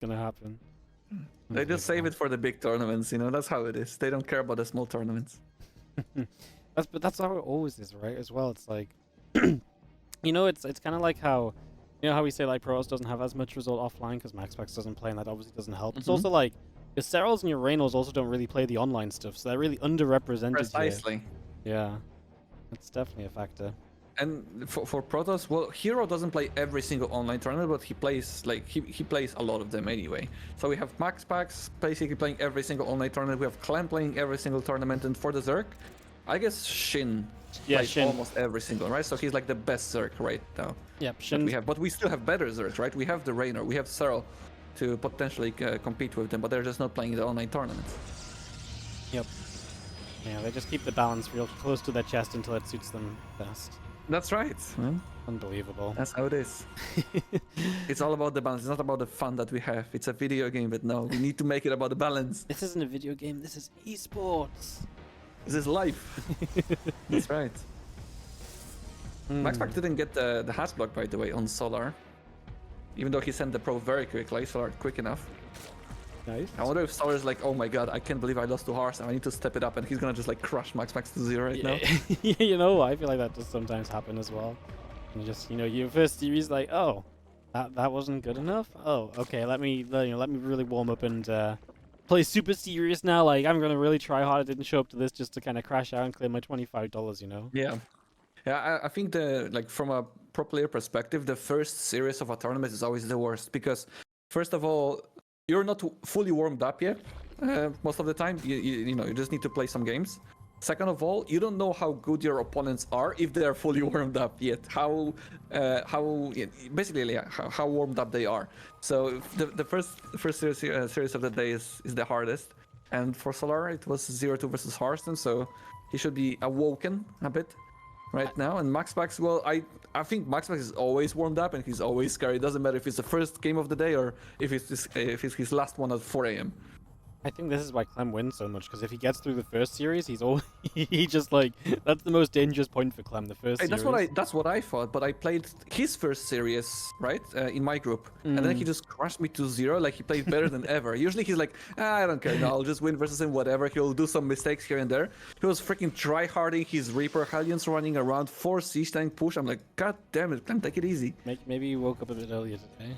gonna happen. They just save it for the big tournaments, you know. That's how it is. They don't care about the small tournaments. But that's how it always is, right? As well, it's like, you know, it's kind of like how, you know, how we say like Pros doesn't have as much result offline because MaxPax doesn't play, and that obviously doesn't help. It's also like your Serals and your Reynolds also don't really play the online stuff, so they're really underrepresented. Precisely. Here. Yeah, that's definitely a factor. And for Protoss, well, Hero doesn't play every single online tournament, but he plays like he plays a lot of them anyway. So we have MaxPax basically playing every single online tournament. We have Clem playing every single tournament, and for the Zerg, I guess Shin plays almost every single, right? So he's like the best Zerg right now. Yep, Shin. We have, but we still have better Zergs, right? We have the Raynor, we have Serral to potentially compete with them, but they're just not playing the online tournaments. Yep. Yeah, they just keep the balance real close to their chest until it suits them best. That's right, man. Unbelievable. That's how it is. It's all about the balance. It's not about the fun that we have. It's a video game, but no, we need to make it about the balance. This isn't a video game. This is eSports. This is life. That's right. MaxPax didn't get the hatch block, by the way, on Solar. Even though he sent the pro very quickly, Solar quick enough. Nice. I wonder if Solar is like, oh my god, I can't believe I lost to Hearthstone. I need to step it up, and he's gonna just like crush MaxPax to 0 right now. You know, I feel like that does sometimes happen as well. You just, you know, your first series like, oh, that wasn't good enough. Oh, okay, let me really warm up and play super serious now. Like I'm gonna really try hard. I didn't show up to this just to kind of crash out and clear my $25. You know. Yeah. Yeah, I think from a pro player perspective, the first series of a tournament is always the worst because, first of all, you're not fully warmed up yet. Most of the time, you know, you just need to play some games. Second of all, you don't know how good your opponents are if they are fully warmed up yet. How warmed up they are. So the first series of the day is the hardest. And for Solar, it was 0-2 versus Hearthstone, so he should be awoken a bit right now. And MaxPax, well, I think MaxPax is always warmed up and he's always scary. It doesn't matter if it's the first game of the day or if it's his last one at 4 a.m. I think this is why Clem wins so much, because if he gets through the first series, he just like, that's the most dangerous point for Clem, the first series. That's what I thought, but I played his first series, right, in my group, and then he just crushed me to 0, like he played better than ever. Usually he's like, I don't care, no, I'll just win versus him, whatever, he'll do some mistakes here and there. He was freaking try-harding his Reaper Hellions running around, 4 siege tank push. I'm like, god damn it, Clem, take it easy. Maybe he woke up a bit earlier today.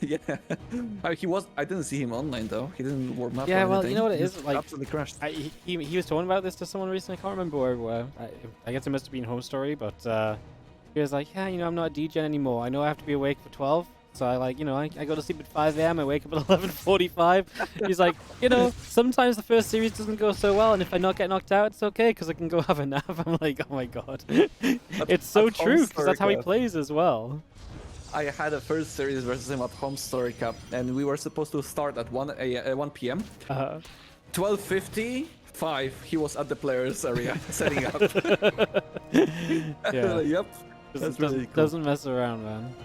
Yeah, I didn't see him online though. He didn't warm up. Yeah, well, you know what it is, like, absolutely crashed. He was talking about this to someone recently. I can't remember where. I guess it must have been Home Story, but he was like, yeah, you know, I'm not a DJ anymore. I know I have to be awake for 12, so I go to sleep at 5 a.m. I wake up at 11:45. He's like, you know, sometimes the first series doesn't go so well, and if I not get knocked out, it's okay because I can go have a nap. I'm like, oh my god, it's so true because that's how he plays as well. I had a first series versus him at Home Story Cup, and we were supposed to start at 1 p.m. 12:55, he was at the players' area setting up. Yeah. Yep. That's really cool. Doesn't mess around, man.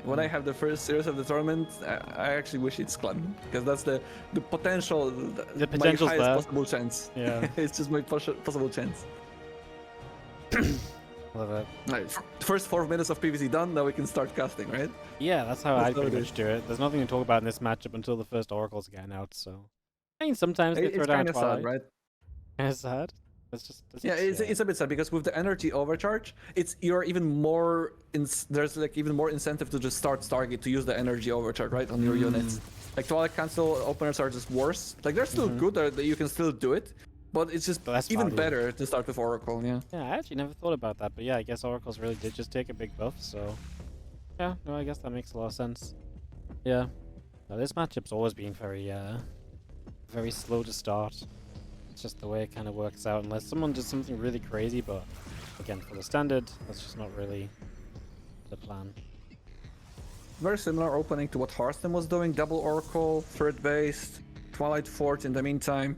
When I have the first series of the tournament, I actually wish it's Clem, because that's the potential, the potential's my highest there. possible chance. Yeah. It's just my possible chance. Love it. Right. First 4 minutes of PvZ done, now we can start casting, right? Yeah, that's how I pretty much do it. There's nothing to talk about in this matchup until the first oracles getting out, so... I mean, sometimes they throw down It's Twilight. sad, right? It's sad. It's a bit sad because with the energy overcharge, you're even more there's like even more incentive to just start Stargate to use the energy overcharge, right, on your units. Like Twilight Cancel openers are just worse. Like they're still good, you can still do it, but it's just even better to start with Oracle. Yeah. Yeah, I actually never thought about that, but yeah, I guess Oracles really did just take a big buff, so yeah, no, I guess that makes a lot of sense. Yeah. Now this matchup's always been very slow to start. It's just the way it kind of works out, unless someone does something really crazy, but again, for the standard, that's just not really the plan. Very similar opening to what Hearthstone was doing, double Oracle, third base, Twilight Fort in the meantime,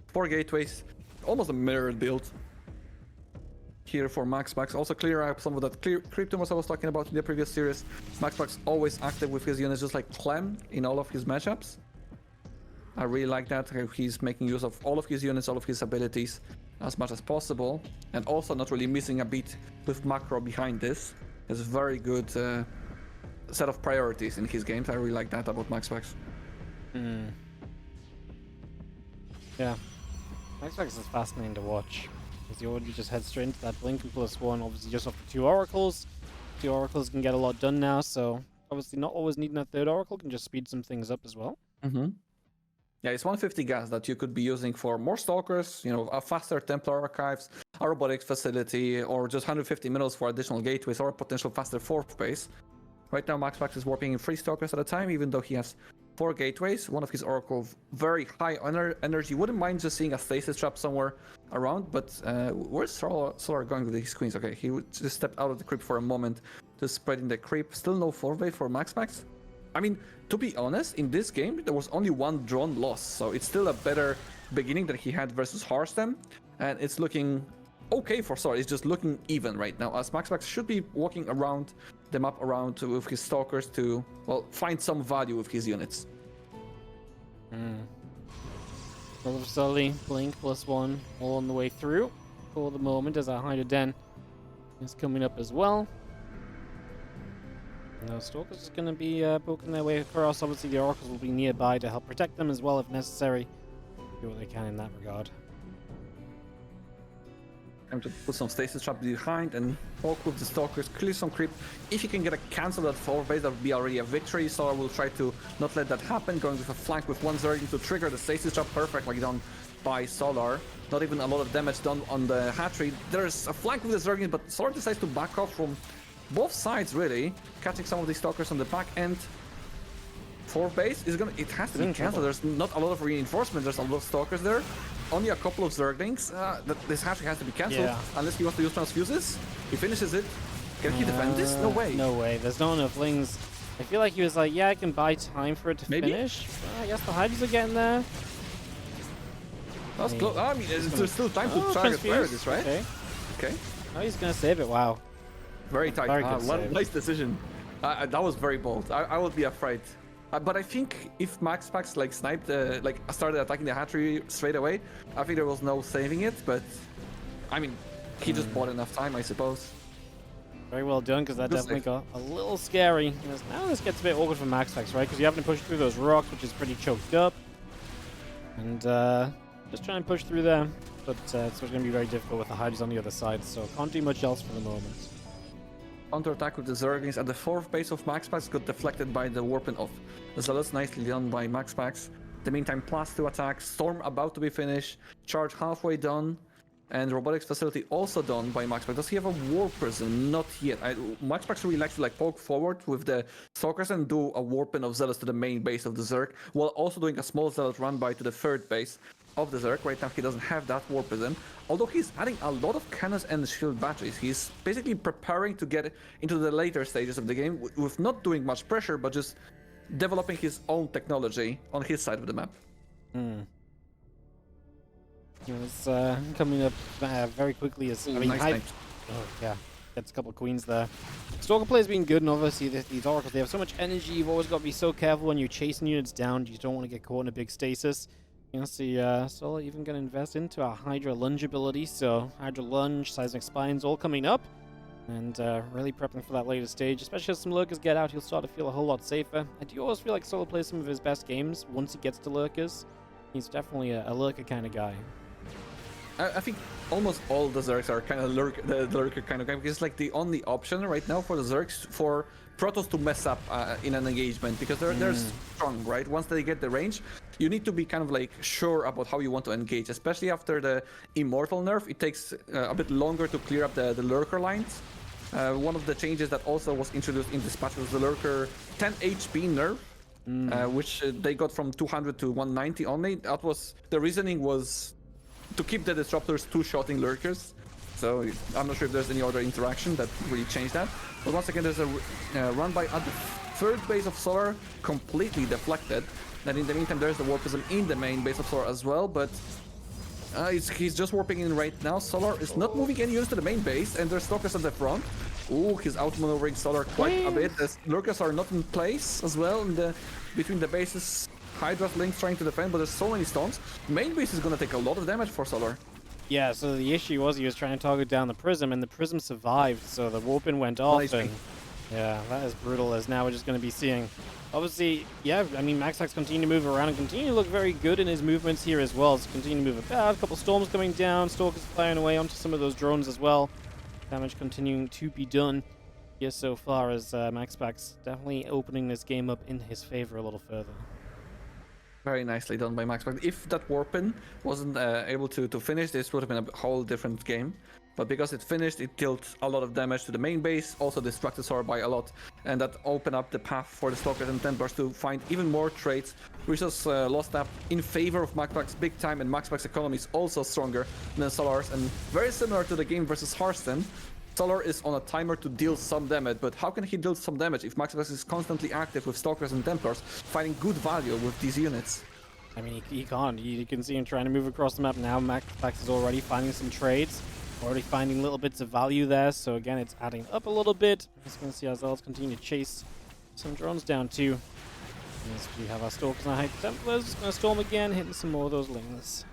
4 gateways, almost a mirrored build here for MaxPax. Also clear up some of that creep tumors I was talking about in the previous series. MaxPax always active with his units, just like Clem in all of his matchups. I really like that, how he's making use of all of his units, all of his abilities as much as possible, and also not really missing a beat with macro behind this. It's very good set of priorities in his games. I really like that about MaxPax. Yeah. MaxPax is fascinating to watch. Because you already just head straight into that blink and +1, obviously just off the 2 oracles. 2 oracles can get a lot done now, so obviously not always needing a 3rd oracle can just speed some things up as well. Yeah, it's 150 gas that you could be using for more stalkers, a faster Templar archives, a robotics facility, or just 150 minerals for additional gateways, or a potential faster 4th base. Right now, MaxPax is warping in 3 stalkers at a time, even though he has 4 gateways. One of his oracle very high energy. Wouldn't mind just seeing a stasis trap somewhere around, but where's Solar going with his queens? Okay, he would just step out of the creep for a moment, just spreading the creep. Still no 4th base for MaxPax. I mean, to be honest, in this game, there was only 1 drone loss, so it's still a better beginning that he had versus Harstem, and it's looking okay for Solar. It's just looking even right now, as MaxPax should be walking around the map with his stalkers to, well, find some value with his units. Well, facility, blink +1, all on the way through for the moment, as our Hydra Den is coming up as well. Those stalkers are going to be poking their way across. Obviously, the oracles will be nearby to help protect them as well if necessary. Do what they can in that regard. Time to put some stasis trap behind and walk with the stalkers, clear some creep. If you can get a cancel at 4th base, that would be already a victory. So I will try to not let that happen. Going with a flank with 1 Zergling to trigger the stasis trap, perfectly done by Solar. Not even a lot of damage done on the hatchery. There's a flank with the Zergling, but Solar decides to back off from both sides, really, catching some of these stalkers on the back end. 4th base is gonna. It has to be cancelled. There's not a lot of reinforcement. There's a lot of stalkers there. Only a couple of Zerglings. This hatchery has to be cancelled unless he wants to use transfuses. He finishes it. Can he defend this? No way. No way. There's not enough lings. I feel like he was like, yeah, I can buy time for it to finish. I guess the Hydras are getting there. That's close. I mean, there's still time to target this, right? Okay. Oh, he's gonna save it. Wow. Very tight. Nice decision. That was very bold. I would be afraid. But I think if MaxPax sniped, started attacking the hatchery straight away, I think there was no saving it. But I mean, he just bought enough time, I suppose. Very well done, because that definitely got a little scary. Now this gets a bit awkward for MaxPax, right? Because you have to push through those rocks, which is pretty choked up, and just try and push through there. But it's going to be very difficult with the Hydras on the other side, so can't do much else for the moment. Counter-attack with the Zerglings at the 4th base of MaxPax got deflected by the warping of Zealous, nicely done by MaxPax. In the meantime, +2 attacks, Storm about to be finished, Charge halfway done, and Robotics Facility also done by MaxPax. Does he have a Warp Prism? Not yet. MaxPax really likes to poke forward with the Stalkers and do a Warping of Zealous to the main base of the Zerg, while also doing a small Zealous run by to the 3rd base of the Zerg. Right now he doesn't have that Warp Prism, although he's adding a lot of cannons and shield batteries. He's basically preparing to get into the later stages of the game with not doing much pressure, but just developing his own technology on his side of the map. It's coming up very quickly. As I mean, nice yeah, gets a couple of queens there. Stalker play's been good, and obviously these oracles, they have so much energy. You've always got to be so careful when you're chasing units down. You don't want to get caught in a big stasis. You can see Solar even going to invest into our Hydra Lunge ability, so Hydra Lunge, Seismic Spines all coming up, and really prepping for that later stage. Especially as some lurkers get out, he'll start to feel a whole lot safer. I do always feel like Solar plays some of his best games once he gets to lurkers. He's definitely a lurker kind of guy. I think almost all the Zergs are kind of the lurker kind of guy, because it's the only option right now for the Zergs for Protoss to mess up in an engagement, because they're strong, right? Once they get the range, you need to be kind of sure about how you want to engage, especially after the Immortal nerf. It takes a bit longer to clear up the lurker lines. One of the changes that also was introduced in this patch was the lurker 10 HP nerf, which they got from 200 to 190 only. That was the reasoning was to keep the disruptors two-shotting lurkers. So I'm not sure if there's any other interaction that really changed that. But once again, there's a run by at the 3rd base of Solar, completely deflected. And in the meantime, there's the Warpism in the main base of Solar as well, but he's just warping in right now. Solar is not moving any units to the main base, and there's Stalkers at the front. Ooh, he's outmaneuvering Solar quite a bit. The lurkers are not in place as well between the bases. Hydra's Link trying to defend, but there's so many storms. Main base is going to take a lot of damage for Solar. Yeah, so the issue was he was trying to target down the Prism, and the Prism survived, so the Warpin went off, and Yeah, that is brutal, as now we're just going to be seeing... Obviously, yeah, I mean, MaxPax continue to move around and continue to look very good in his movements here as well. So continue to move about, a couple storms coming down, Stalkers firing away onto some of those drones as well. Damage continuing to be done here so far, as MaxPax definitely opening this game up in his favor a little further. Very nicely done by MaxPax. If that Warpin wasn't able to finish, this would have been a whole different game. But because it finished, it dealt a lot of damage to the main base, also distracted Sora by a lot, and that opened up the path for the Stalkers and Templars to find even more trades. Resource lost up in favor of MaxPax big time, and MaxPax economy is also stronger than Solar's, and very similar to the game versus Hearthstone. Solar is on a timer to deal some damage, but how can he deal some damage if MaxPax is constantly active with Stalkers and Templars, finding good value with these units? I mean, he can't. You can see him trying to move across the map now. MaxPax is already finding some trades. Already finding little bits of value there, so again, it's adding up a little bit. Just going to see ourselves continue to chase some drones down too. As we have our Stalkers and our Hyper Templars, just going to storm again, hitting some more of those lings.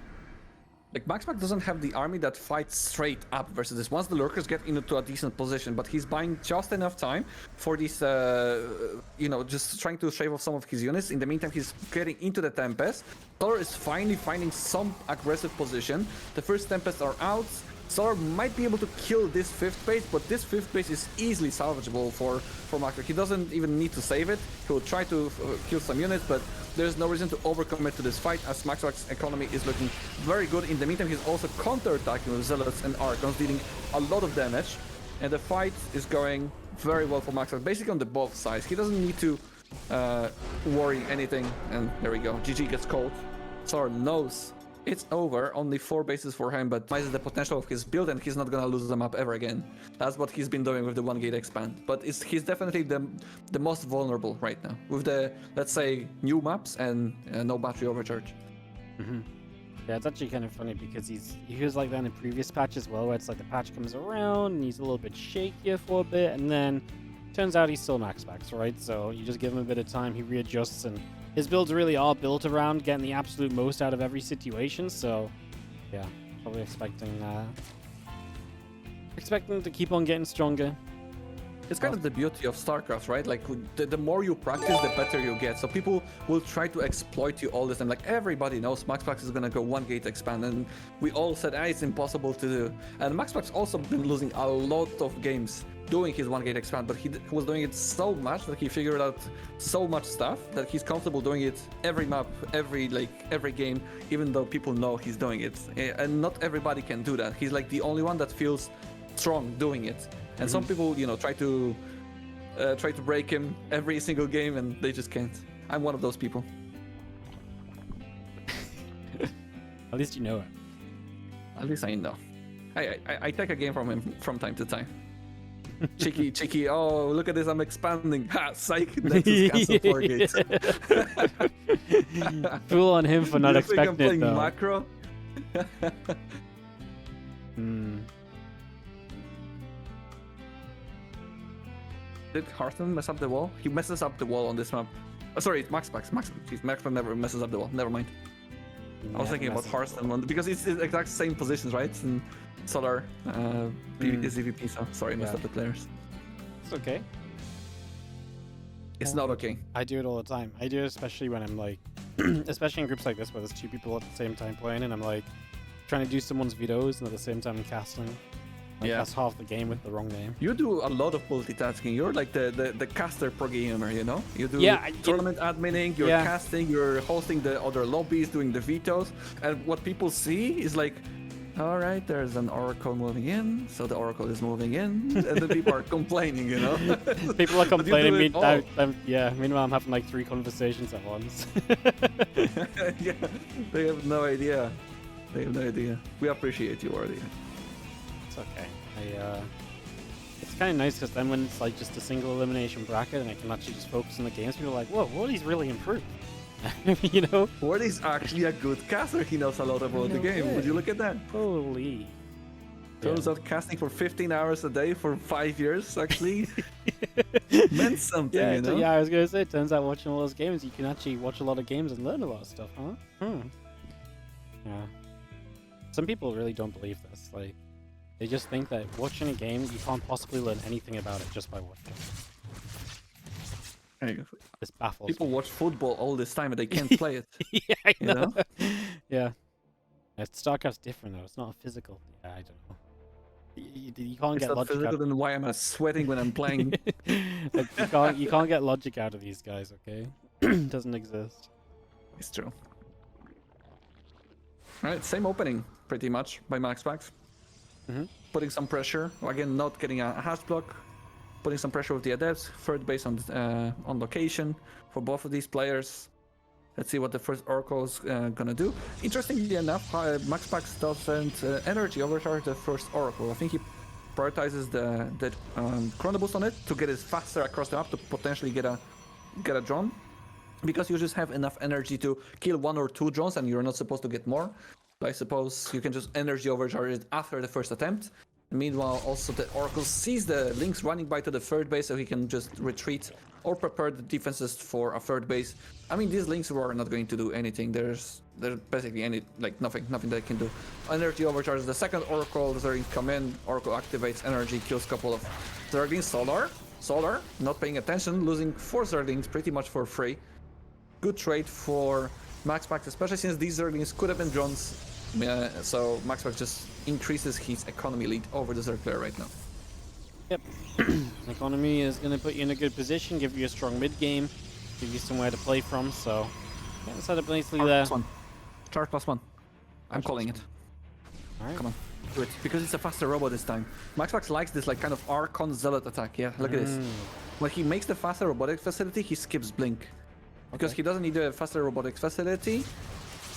Like, MaxPax doesn't have the army that fights straight up versus this. Once the lurkers get into a decent position, but he's buying just enough time for these, you know, just trying to shave off some of his units. In the meantime, he's getting into the Tempest. Solar is finally finding some aggressive position. The first Tempests are out. Solar might be able to kill this 5th base, but this 5th base is easily salvageable for MaxPax. He doesn't even need to save it. He'll try to kill some units, but there's no reason to overcommit to this fight, as MaxPax's economy is looking very good. In the meantime, he's also counter-attacking with Zealots and Archons, dealing a lot of damage. And the fight is going very well for MaxPax, basically on the both sides. He doesn't need to worry anything. And there we go. GG gets called. Solar knows it's over. Only 4 bases for him, but minimizes the potential of his build, and he's not gonna lose them up ever again. That's what he's been doing with the 1 gate expand. But he's definitely the most vulnerable right now with the, let's say, new maps and no battery overcharge. Mm-hmm. Yeah, it's actually kind of funny because he was like that in previous patch as well, where it's like the patch comes around and he's a little bit shakier for a bit, and then turns out he's still MaxPax, right? So you just give him a bit of time, he readjusts, and his builds really are built around getting the absolute most out of every situation. So yeah, probably expecting to keep on getting stronger. It's kind of the beauty of StarCraft, right? Like, the more you practice, the better you get. So people will try to exploit you all this time. Like, everybody knows MaxPax is gonna go 1 gate expand, and we all said, it's impossible to do. And MaxPax also been losing a lot of games doing his 1 gate expand, but he was doing it so much that he figured out so much stuff that he's comfortable doing it every map, every game, even though people know he's doing it. And not everybody can do that. He's like the only one that feels strong doing it. And some people, you know, try to break him every single game, and they just can't. I'm one of those people. At least you know it. At least I know. I take a game from him from time to time. Cheeky. Oh, look at this! I'm expanding. Ha! Psych. Nexus cancel 4 gates. Fool on him for not expecting it, though. I'm playing macro. Did Hearthstone mess up the wall? He messes up the wall on this map. Oh, sorry, it's MaxPax. MaxPax never messes up the wall. Never mind. I was thinking about Hearthstone one because it's the exact same positions, right? In Solar, PvZ, so sorry, messed up the players. It's okay. It's not okay. I do it all the time. I do it especially when I'm like, especially in groups like this where there's 2 people at the same time playing, and I'm like trying to do someone's vetoes and at the same time casting. That's half the game with the wrong name. You do a lot of multitasking. You're like the caster pro gamer, you know? You do tournament adminning, you're casting, you're hosting the other lobbies, doing the vetoes. And what people see is like, all right, there's an oracle moving in, so the oracle is moving in, and the people are complaining, you know? People are complaining. Meanwhile, I'm having like 3 conversations at once. Yeah, they have no idea. We appreciate you, Wardy. Okay. It's kind of nice because then when it's like just a single elimination bracket and I can actually just focus on the games, people are like, whoa, Wardy's really improved. You know? Wardy's actually a good caster. He knows a lot about the game. Would you look at that? Holy. Turns out casting for 15 hours a day for 5 years actually meant something, you know? Yeah, I was going to say, it turns out watching all those games, you can actually watch a lot of games and learn a lot of stuff, huh? Yeah. Some people really don't believe this. Like, they just think that watching a game, you can't possibly learn anything about it just by watching. Hey, This baffles people me. watch football all this time and they can't play it. Yeah, I You know. know? Yeah. StarCraft's different though. It's not physical. Yeah, I don't know. You can't It's get not logic out. physical, then why am I sweating when I'm playing? Like, you can't get logic out of these guys. Okay, doesn't exist. It's true. Alright, same opening, pretty much, by MaxPax. Putting some pressure. Again, not getting a hash block. Putting some pressure with the adepts. Third base on location for both of these players. Let's see what the first Oracle is gonna do. Interestingly enough, MaxPax doesn't energy overcharge the first Oracle. I think he prioritizes the chrono boost on it to get it faster across the map to potentially get a drone. Because you just have enough energy to kill 1 or 2 drones and you're not supposed to get more. So I suppose you can just energy overcharge it after the first attempt. Meanwhile, also the Oracle sees the Lynx running by to the third base so he can just retreat or prepare the defenses for a third base. I mean, these Lynx are not going to do anything. There's basically nothing they can do. Energy overcharges the second Oracle, the Zerglings come in, Oracle activates energy, kills a couple of Zerglings. Solar, not paying attention, losing 4 Zerglings pretty much for free. Good trade for MaxPax, especially since these Zerglings could have been drones. So MaxPax just increases his economy lead over the Zerg player right now. Yep. Economy is going to put you in a good position, give you a strong mid game, give you somewhere to play from. So yeah, set up nicely there. Charge +1. I'm calling it. All right. Come on, do it. Because it's a faster robot this time. MaxPax likes this like kind of Archon Zealot attack. Yeah, look at this. When he makes the faster robotic facility, he skips Blink. Because he doesn't need a faster robotics facility.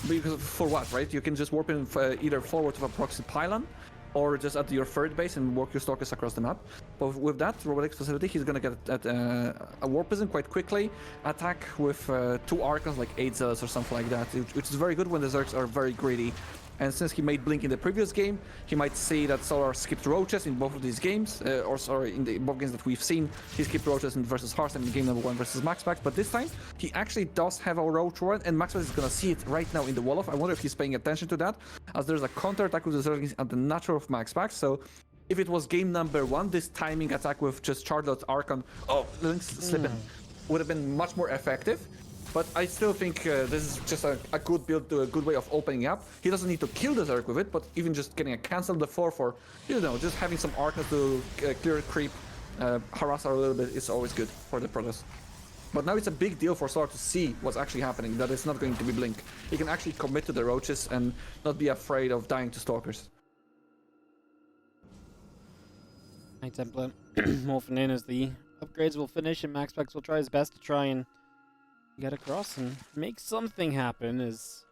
Because for what, right? You can just warp in either forward of a proxy pylon or just at your third base and work your stalkers across the map. But with that robotics facility, he's gonna get a warpism quite quickly, attack with 2 Archons like 8 Zealots or something like that, which is very good when the Zergs are very greedy. And since he made Blink in the previous game, he might see that Solar skipped Roaches in both of these games, in both games that we've seen. He skipped Roaches in versus Hearthstone in game number 1 versus MaxPax, but this time he actually does have a Roach Warren, and MaxPax is gonna see it right now in the Wolof. I wonder if he's paying attention to that, as there's a counter attack with the Zerglings at the natural of MaxPax. So if it was game number 1, this timing attack with just Charlotte Archon, Lynx slipping, would have been much more effective. But I still think this is just a good build, a good way of opening up. He doesn't need to kill the Zerg with it, but even just getting a cancel the 4 for, just having some Archons to clear creep, harass her a little bit is always good for the Protoss. But now it's a big deal for Solar to see what's actually happening, that it's not going to be Blink. He can actually commit to the Roaches and not be afraid of dying to Stalkers. High Templar morphing in as the upgrades will finish, and MaxPax will try his best to try and get across and make something happen as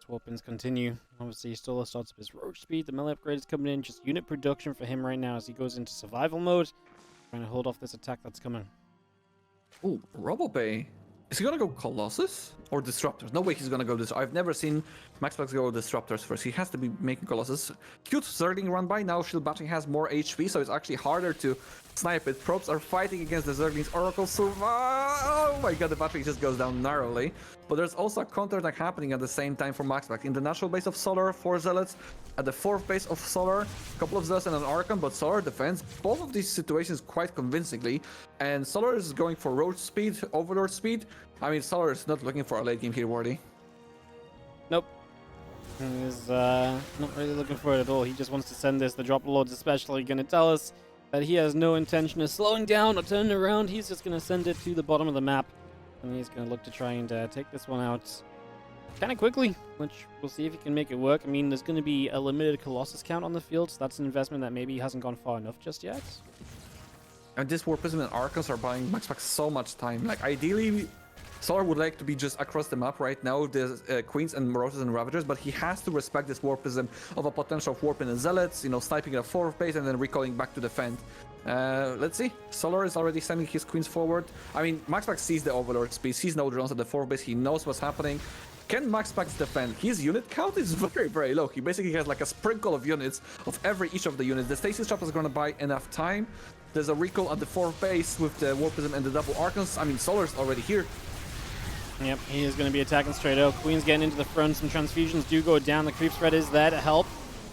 swap-ins continue. Obviously, Stola starts up his Roach speed. The melee upgrade is coming in. Just unit production for him right now as he goes into survival mode, trying to hold off this attack that's coming. Ooh, RoboBay. Is he gonna go Colossus or Disruptors? No way he's gonna go this. I've never seen MaxPax go Disruptors first. He has to be making Colossus. Cute Zergling run by. Now Shield Battery has more HP, so it's actually harder to snipe it. Probes are fighting against the Zerglings. Oracle survive. Oh my god, the battery just goes down narrowly. But there's also a counter attack happening at the same time for MaxPax. In the natural base of Solar, 4 Zealots. At the 4th base of Solar, a couple of Zealots and an Archon, but Solar defends both of these situations quite convincingly. And Solar is going for Roach speed, Overlord speed. I mean, Solar is not looking for a late game here, Wardy. Nope. He's not really looking for it at all. He just wants to send this. The Drop Lord's especially going to tell us that he has no intention of slowing down or turning around. He's just going to send it to the bottom of the map. And he's going to look to try and take this one out kind of quickly, which we'll see if he can make it work. I mean, there's going to be a limited Colossus count on the field, so that's an investment that maybe hasn't gone far enough just yet. And this Warpism and Archons are buying MaxPax so much time. Like, ideally, Solar would like to be just across the map right now with the Queens and Marauders and Ravagers, but he has to respect this Warpism of a potential of warping the Zealots, sniping at a 4th base and then recalling back to defend. Let's see. Solar is already sending his Queens forward. I mean, MaxPax sees the Overlord speed, sees no drones at the 4th base, he knows what's happening. Can MaxPax defend? His unit count is very, very low. He basically has like a sprinkle of units of each of the units. The Stasis Trap is going to buy enough time. There's a recall at the 4th base with the Warpism and the double Archons. I mean, Solar's already here. Yep, he is going to be attacking straight out. Queen's getting into the front. Some transfusions do go down. The creep spread is there to help.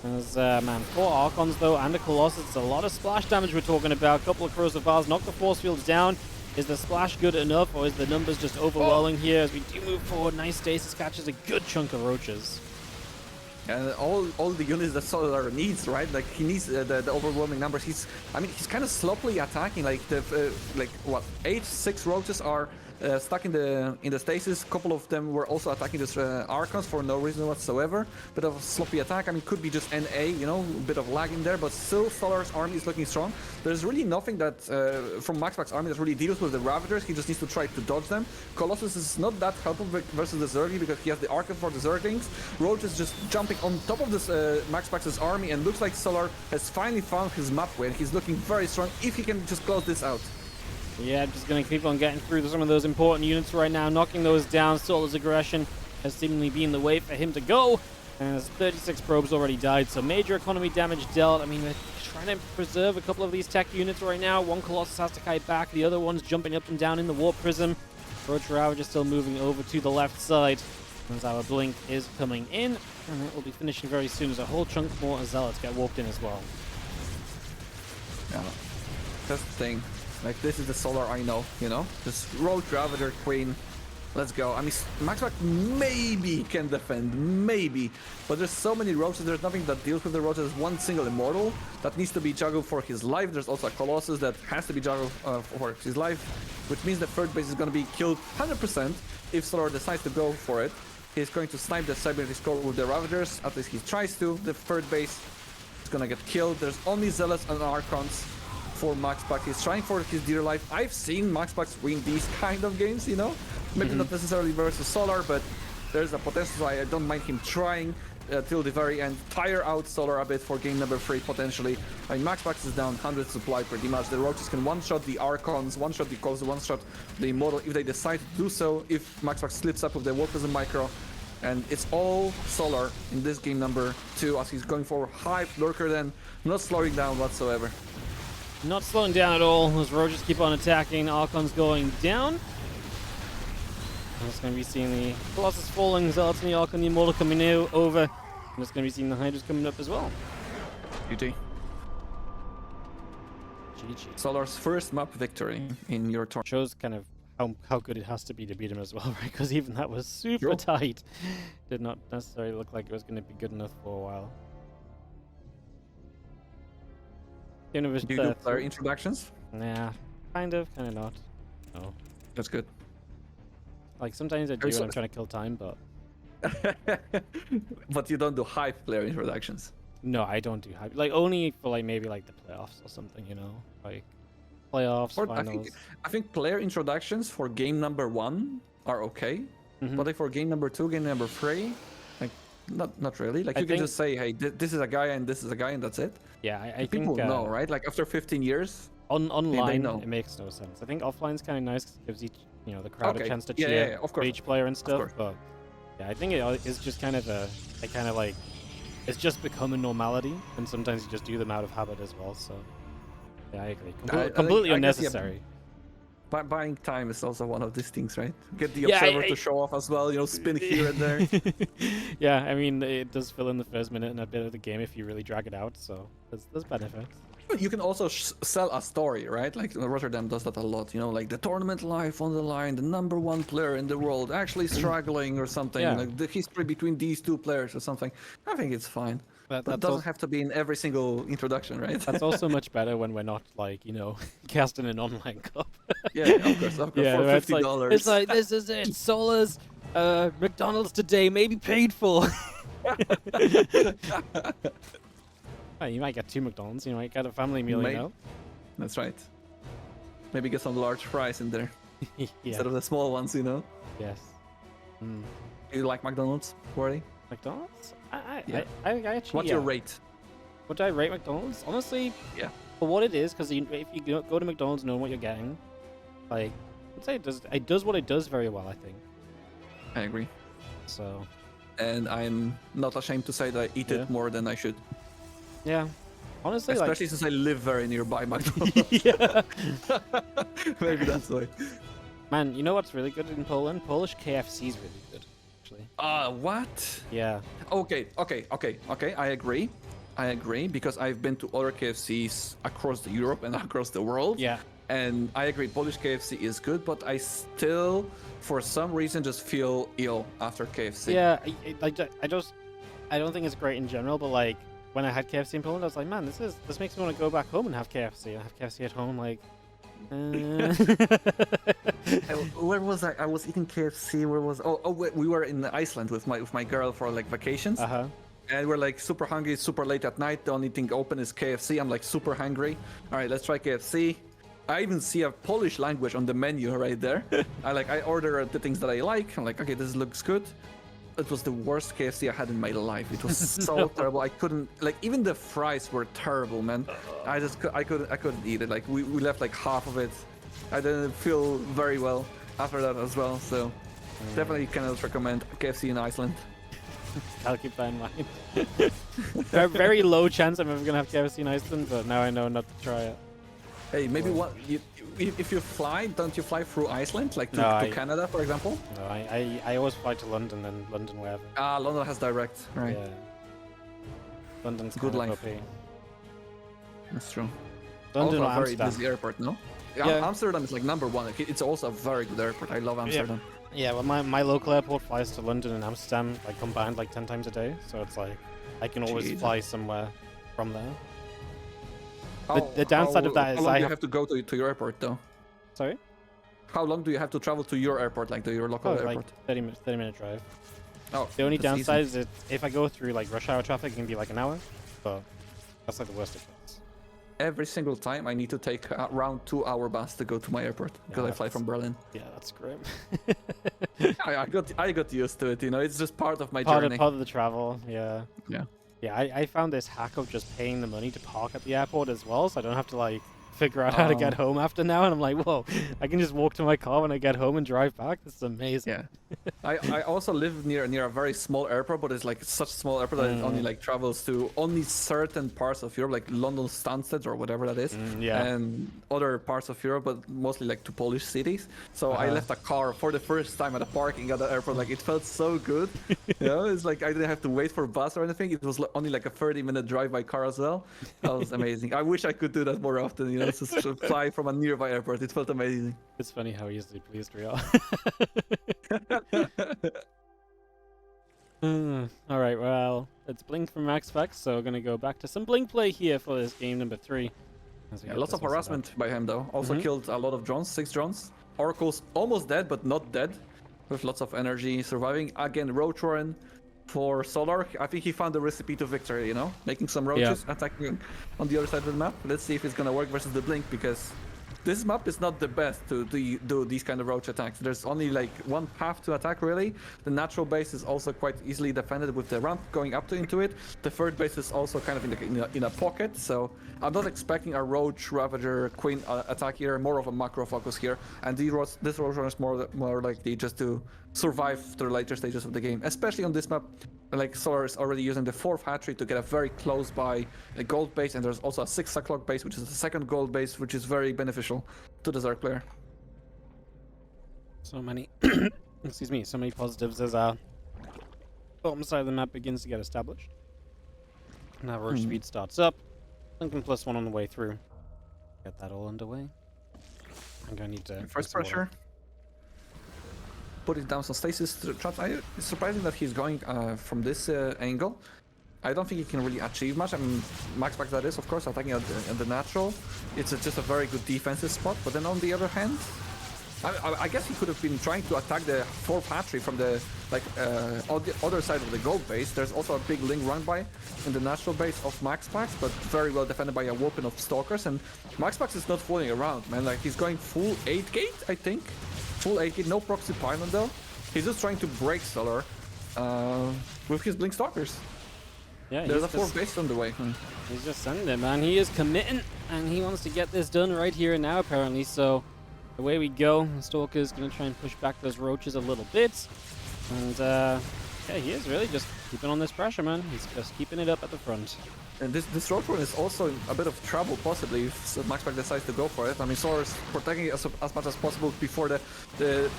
There's, 4 Archons, though, and a Colossus. It's a lot of splash damage we're talking about. A couple of corrosive bars knock the force fields down. Is the splash good enough, or is the numbers just overwhelming here as we do move forward? Nice stasis catches a good chunk of roaches. And all the units that Solar needs, right? Like he needs the overwhelming numbers. He's kind of sloppily attacking. Like the 6 roaches are stuck in the stasis. A couple of them were also attacking this Archons for no reason whatsoever. Bit of a sloppy attack. I mean, could be just NA, you know, a bit of lag in there, but still Solar's army is looking strong. There's really nothing that from MaxPax's army that really deals with the Ravagers. He just needs to try to dodge them. Colossus is not that helpful versus the Zergling because he has the Archon for the Zerglings. Roach is just jumping on top of this MaxPax's army, and looks like Solar has finally found his map win. He's looking very strong if he can just close this out. Yeah, just going to keep on getting through some of those important units right now, knocking those down. Solar's aggression has seemingly been the way for him to go. And there's 36 probes already died, so major economy damage dealt. I mean, we're trying to preserve a couple of these tech units right now. One Colossus has to kite back, the other one's jumping up and down in the Warp Prism. Roach Ravager still moving over to the left side as our Blink is coming in. And it will be finishing very soon as a whole chunk more Zealots get warped in as well. Yeah, that's the thing. Like, this is the Solar I know, you know? Just Roach Ravager, Queen. Let's go. I mean, MaxPax maybe can defend, maybe. But there's so many roaches, there's nothing that deals with the roaches. There's one single Immortal that needs to be juggled for his life. There's also a Colossus that has to be juggled for his life, which means the third base is going to be killed 100% if Solar decides to go for it. He's going to snipe the Cybernetic score with the Ravagers, at least he tries to. The third base is going to get killed. There's only Zealots and Archons for MaxPax. He's trying for his dear life. I've seen MaxPax win these kind of games, you know? Maybe not necessarily versus Solar, but there's a potential, so I don't mind him trying till the very end. Tire out Solar a bit for game number 3, potentially. I mean, MaxPax is down 100 supply pretty much. The Roaches can one-shot the Archons, one-shot the Colossus, one-shot the Immortal if they decide to do so, if MaxPax slips up with the Warp Prism Micro. And it's all Solar in this game number 2 as he's going for Hype, Lurker, then not slowing down whatsoever. Not slowing down at all. Those Roaches keep on attacking. Archon's going down. It's going to be seeing the Colossus falling, Zealots and the Archon, the Immortal coming over. And it's going to be seeing the Hydras coming up as well. GG. GG. Solar's first map victory in your turn. Shows kind of how good it has to be to beat him as well, right? Because even that was super tight. Did not necessarily look like it was going to be good enough for a while. Do you do player introductions? Nah, kind of not. No. That's good. Like, sometimes I do when I'm trying to kill time, but... But you don't do hype player introductions? No, I don't do hype. Like, only for, like, maybe, like, the playoffs or something, you know? Like, playoffs, finals. I think player introductions for game number 1 are okay. But like for game number 2, game number 3, like, not really. Like, you can just say, hey, this is a guy and this is a guy and that's it. Yeah, I think... People know, right? Like, after 15 years... Online, it makes no sense. I think offline's kind of nice because it gives each, you know, the crowd a chance to cheer for each player and stuff. But yeah, I think it is just kind of it's just become a normality, and sometimes you just do them out of habit as well. So yeah, I agree. Completely unnecessary. Guess, buying time is also one of these things, right? Get the observer to show off as well, you know, spin here and there. Yeah, I mean, it does fill in the first minute and a bit of the game if you really drag it out. So there's benefits. You can also sell a story, right? Like Rotterdam does that a lot, you know, like the tournament life on the line, the #1 player in the world actually struggling or something, like the history between these two players or something. I think it's fine. But it doesn't have to be in every single introduction, right? That's also much better when we're not, like, you know, casting an online cup. Yeah, of course, yeah, for $50. It's like, this is it, Solar's McDonald's today, maybe paid for. You might get 2 McDonald's, you might get a family meal, you know? That's right. Maybe get some large fries in there. Instead of the small ones, you know? Yes. Do you like McDonald's, Wardy? McDonald's? I actually... What's your rate? What do I rate McDonald's? Honestly, for what it is, because if you go to McDonald's knowing what you're getting, like, I'd say it does what it does very well, I think. I agree. So... And I'm not ashamed to say that I eat it more than I should. Yeah, honestly, especially since I live very nearby McDonald's. Yeah, maybe that's why. Man, you know what's really good in Poland? Polish KFC is really good, actually. What? Yeah. Okay. I agree because I've been to other KFCs across Europe and across the world. Yeah. And I agree, Polish KFC is good, but I still, for some reason, just feel ill after KFC. Yeah, I don't think it's great in general, but like when I had KFC in Poland, I was like, man, this makes me want to go back home and have KFC. I have KFC at home, like. Where was I? I was eating KFC. Where was? We were in Iceland with my girl for like vacations. And we're like super hungry, super late at night. The only thing open is KFC. I'm like super hungry. All right, let's try KFC. I even see a Polish language on the menu right there. I order the things that I like. I'm like, okay, this looks good. It was the worst KFC I had in my life. It was so terrible. I couldn't, like, even the fries were terrible, man. I couldn't eat it. Like we left like half of it. I didn't feel very well after that as well. So definitely cannot recommend KFC in Iceland. I'll keep that in mind. Very low chance I'm ever gonna have KFC in Iceland, but now I know not to try it. Hey, maybe if you fly, don't you fly through Iceland, like to Canada, for example? No, I always fly to London and London wherever. London has direct, right? Yeah. London's good kind life. of OP. That's true. London also or a very Amsterdam. busy airport, no? Yeah. Amsterdam is like #1. It's also a very good airport. I love Amsterdam. Yeah, well, my local airport flies to London and Amsterdam like combined like 10 times a day, so it's like I can always fly somewhere from there. The downside of that is how long do you have to go to your airport though? Sorry? How long do you have to travel to your airport, like to your local airport? Like 30 minute drive. Oh, the only downside is if I go through like rush hour traffic, it can be like an hour, but that's like the worst it gets. Every single time I need to take around 2-hour bus to go to my airport because I fly from Berlin. Yeah, that's grim. I got used to it, you know. It's just part of my journey. Part of the travel, yeah. Yeah. Yeah, I found this hack of just paying the money to park at the airport as well, so I don't have to like figure out how to get home after now. And I'm like, whoa, I can just walk to my car when I get home and drive back. This is amazing. Yeah. I also live near a very small airport, but it's like such a small airport that it only like travels to only certain parts of Europe, like London Stansted or whatever that is, and other parts of Europe, but mostly like to Polish cities. So I left a car for the first time at a parking at the airport. Like it felt so good. You know, it's like I didn't have to wait for a bus or anything. It was only like a 30-minute drive by car as well. That was amazing. I wish I could do that more often. You know, just fly from a nearby airport. It felt amazing. It's funny how easily pleased we are. Alright, well, it's Blink from MaxPax, so we're gonna go back to some Blink play here for this game number 3. Yeah, lots of harassment by him though. Also killed a lot of drones, 6 drones. Oracle's almost dead, but not dead. With lots of energy, surviving. Again, Roach Warren for Solar. I think he found the recipe to victory, you know? Making some roaches, attacking on the other side of the map. Let's see if it's gonna work versus the Blink, because this map is not the best to do these kind of roach attacks. There's only like one path to attack, really. The natural base is also quite easily defended with the ramp going up into it. The third base is also kind of in a pocket, so I'm not expecting a Roach, Ravager, Queen attack here. More of a macro focus here, and this Roach Runner is more likely just to survive the later stages of the game, especially on this map. Like Solar is already using the 4th hatchery to get a very close by a gold base, and there's also a 6 o'clock base, which is the second gold base, which is very beneficial to the Zerg player. So many, excuse me, so many positives as our bottom side of the map begins to get established. Now Roach speed starts up. Lincoln +1 on the way through. Get that all underway. I'm gonna need to first pressure. Putting down some stasis traps. It's surprising that he's going from this angle. I don't think he can really achieve much. I mean, MaxPax that is, of course, attacking at the natural. It's just a very good defensive spot. But then on the other hand, I guess he could have been trying to attack the 4th hatchery from the other side of the gold base. There's also a big link run by in the natural base of MaxPax, but very well defended by a weapon of stalkers. And MaxPax is not fooling around, man. Like he's going full 8 gate, I think. Full 8 gate, no proxy pylon though. He's just trying to break Solar with his Blink Stalkers. Yeah, there's a 4th base on the way. He's just sending it, man. He is committing, and he wants to get this done right here and now, apparently. So away we go. The Stalker's going to try and push back those roaches a little bit. And yeah, he is really just keeping on this pressure, man. He's just keeping it up at the front. And this Roach Warren is also in a bit of trouble, possibly, if MaxPax decides to go for it. I mean, Solar is protecting it as much as possible before the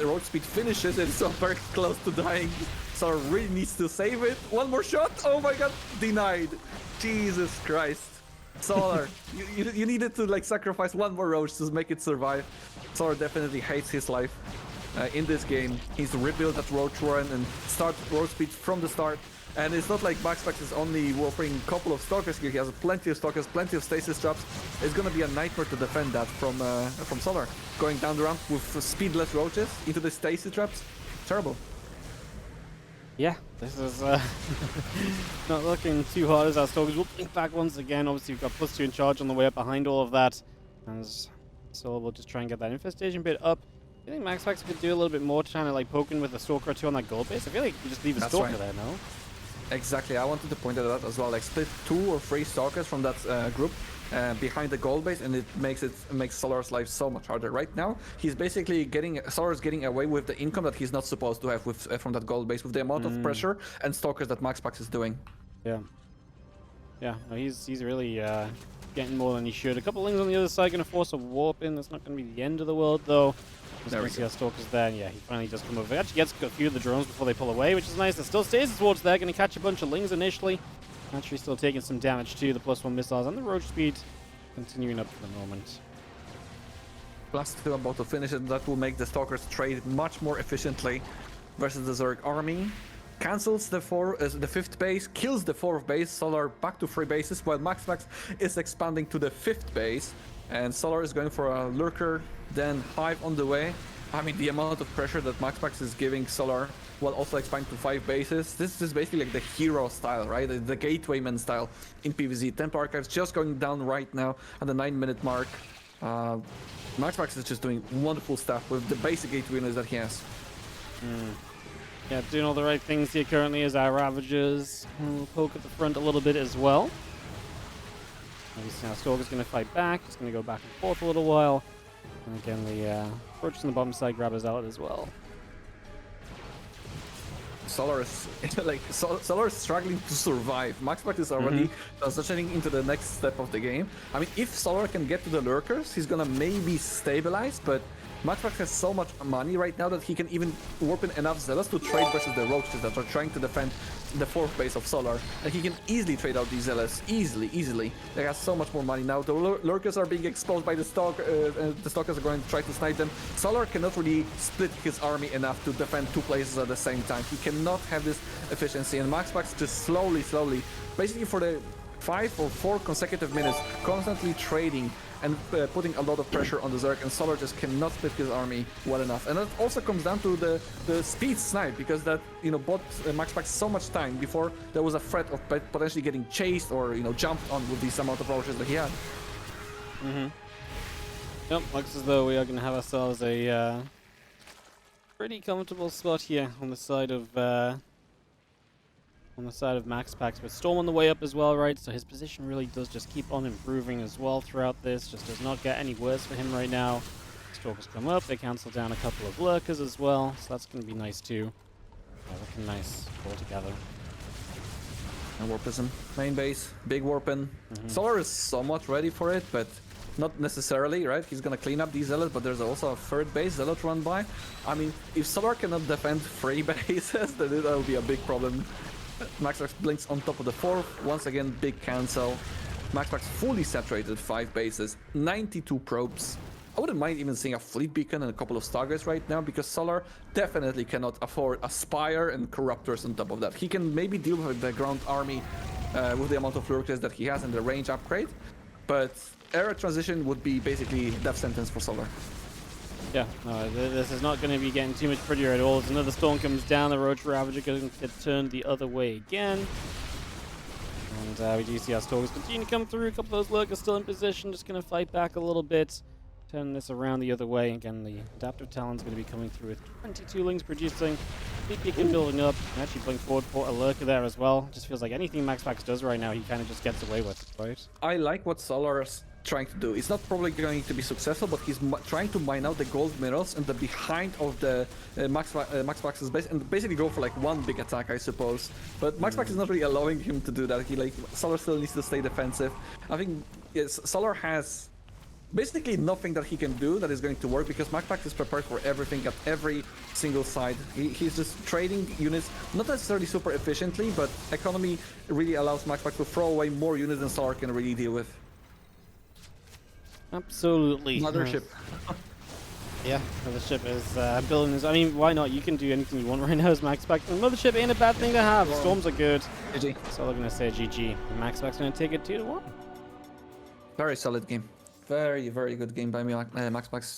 roach speed finishes. It's so very close to dying. Solar really needs to save it. One more shot. Oh my god, denied. Jesus Christ. Solar, you needed to like sacrifice one more roach to make it survive. Solar definitely hates his life in this game. He's rebuilt that roach run and start roach speed from the start. And it's not like MaxPax is only offering a couple of stalkers here. He has plenty of stalkers, plenty of stasis traps. It's gonna be a nightmare to defend that from Solar. Going down the ramp with speedless roaches into the stasis traps. Terrible. Yeah, this is not looking too hard as our Stalkers will blink back once again. Obviously, we've got +2 in charge on the way up behind all of that. And so we'll just try and get that infestation bit up. I think MaxPax could do a little bit more to try to like poke in with a Stalker or two on that gold base. I feel like you just leave a Stalker there, no? Exactly, I wanted to point that out as well. Like split 2 or 3 stalkers from that group behind the gold base, and it makes Solar's life so much harder. Right now, he's basically Solar's getting away with the income that he's not supposed to have with from that gold base with the amount of pressure and stalkers that MaxPax is doing. Yeah. Yeah, no, he's really getting more than he should. A couple lings on the other side going to force a warp in. That's not going to be the end of the world, though. Just going to see our Stalkers there, and yeah, he finally does come over. He actually gets a few of the drones before they pull away, which is nice. There still stays towards there, going to catch a bunch of lings initially. Actually still taking some damage too, the +1 missiles and the roach speed continuing up for the moment. +2 about to finish it. That will make the Stalkers trade much more efficiently versus the Zerg army. Cancels the 5th base, kills the 4th base. Solar back to 3 bases, while MaxPax is expanding to the 5th base. And Solar is going for a lurker, then Hive on the way. I mean, the amount of pressure that MaxPax is giving Solar while also expanding to 5 bases. This is basically like the hero style, right? The gatewayman style in PvZ. Temp Archives just going down right now at the 9-minute mark. MaxPax is just doing wonderful stuff with the basic gatewaymen that he has. Yeah, doing all the right things here currently as our Ravagers will poke at the front a little bit as well. Obviously now Stalker's going to fight back. He's going to go back and forth a little while. And again, the roaches on the bottom side grab us out as well. Solar is Solar is struggling to survive. MaxPax is already transitioning into the next step of the game. I mean, if Solar can get to the lurkers, he's gonna maybe stabilize, but MaxPax has so much money right now that he can even warp in enough zealots to trade versus the roaches that are trying to defend the 4th base of Solar. And he can easily trade out these zealots. Easily. They have so much more money now. The lurkers are being exposed by the stalkers are going to try to snipe them. Solar cannot really split his army enough to defend 2 places at the same time. He cannot have this efficiency. And MaxPax just slowly, basically for the 5 or 4 consecutive minutes, constantly trading and putting a lot of pressure on the Zerg, and Solar just cannot split his army well enough. And that also comes down to the speed snipe, because that, you know, bought MaxPax so much time before there was a threat of potentially getting chased or, you know, jumped on with this amount of roaches that he had. Yep, looks as though we are going to have ourselves a pretty comfortable spot here on the side of MaxPax, but Storm on the way up as well, right? So his position really does just keep on improving as well throughout this. Just does not get any worse for him right now. Stalkers come up, they cancel down a couple of lurkers as well, so that's going to be nice too. Looking nice all together. And Warpism, main base, big Warpin. Solar is somewhat ready for it, but not necessarily, right? He's gonna clean up these zealots, but there's also a 3rd base zealot run by. I mean, if Solar cannot defend 3 bases, then that will be a big problem. MaxPax blinks on top of the 4th. Once again, big cancel. MaxPax fully saturated 5 bases, 92 probes. I wouldn't mind even seeing a fleet beacon and a couple of Stargates right now, because Solar definitely cannot afford a Spire and Corruptors on top of that. He can maybe deal with the ground army with the amount of lurkers that he has and the range upgrade, but era transition would be basically death sentence for Solar. Yeah, no, this is not going to be getting too much prettier at all. As another Storm comes down, the Roach Ravager going to get turned the other way again. And we do see our Stalkers continue to come through. A couple of those lurkers still in position, just going to fight back a little bit. Turn this around the other way. Again, the Adaptive Talon's going to be coming through with 22 lings producing. Big beacon building up. And actually playing forward for a lurker there as well. Just feels like anything MaxPax does right now, he kind of just gets away with, right? I like what Solar's trying to do. It's not probably going to be successful, but he's trying to mine out the gold minerals and the behind of the MaxPax's base, and basically go for like one big attack, I suppose. But MaxPax is not really allowing him to do that. Solar still needs to stay defensive. I think Solar has basically nothing that he can do that is going to work, because MaxPax is prepared for everything at every single side. He's just trading units, not necessarily super efficiently, but economy really allows MaxPax to throw away more units than Solar can really deal with. Absolutely. Mothership. Yeah, Mothership is building his. I mean, why not? You can do anything you want right now as MaxPax. And Mothership ain't a bad thing to have. Storms are good. GG. So I'm gonna say GG. And MaxPax gonna take it 2-1. Very solid game. Very, very good game by me, MaxPax.